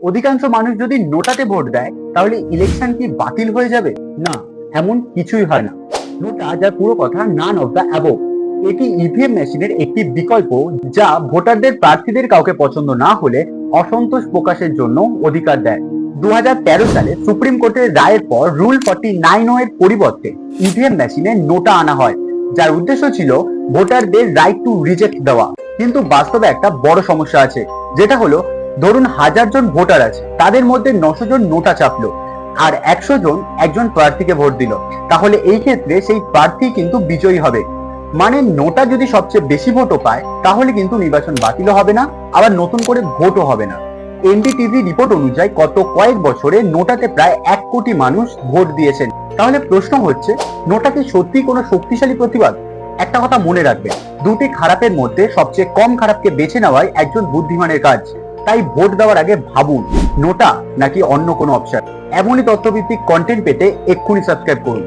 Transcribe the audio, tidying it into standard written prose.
অধিকাংশ মানুষ যদি নোটাতে ভোট দেয় তাহলে ইলেকশন কি বাতিল হয়ে যাবে? না, এমন কিছুই হয় না। নোটা যার পুরো কথা নান অফ দ্য অ্যাবভ। এটি ইভিএম মেশিনের একটি বিকল্প যা ভোটারদের প্রার্থীদের কাউকে পছন্দ না হলে অসন্তোষ প্রকাশের জন্য অধিকার দেয়। 2013 সালে সুপ্রিম কোর্টের রায়ের পর রুল 49 এর পরিবর্তে ইভিএম মেশিনে নোটা আনা হয়, যার উদ্দেশ্য ছিল ভোটারদের রাইট টু রিজেক্ট দেওয়া। কিন্তু বাস্তবে একটা বড় সমস্যা আছে, যেটা হলো ধরুন 1000 জন ভোটার আছে, তাদের মধ্যে 900 জন নোটা চাপলো আর 100 জন একজন প্রার্থীকে ভোট দিল, তাহলে এই ক্ষেত্রে সেই প্রার্থী কিন্তু বিজয়ী হবে। মানে নোটা যদি সবচেয়ে বেশি ভোটও পায় তাহলে কিন্তু নির্বাচন বাতিল হবে না, আবার নতুন করে ভোটও হবে না। এনডিটিভি রিপোর্ট অনুযায়ী গত কয়েক বছরে নোটাতে প্রায় 1 কোটি মানুষ ভোট দিয়েছেন। তাহলে প্রশ্ন হচ্ছে, নোটা কি সত্যি কোনো শক্তিশালী প্রতিবাদ? একটা কথা মনে রাখবেন, দুটি খারাপের মধ্যে সবচেয়ে কম খারাপকে বেছে নেওয়াই একজন বুদ্ধিমানের কাজ। তাই ভোট দেওয়ার আগে ভাবুন, নোটা নাকি অন্য কোনো অপশন। এমনই তথ্যভিত্তিক কন্টেন্ট পেতে এক্ষুনি সাবস্ক্রাইব করুন।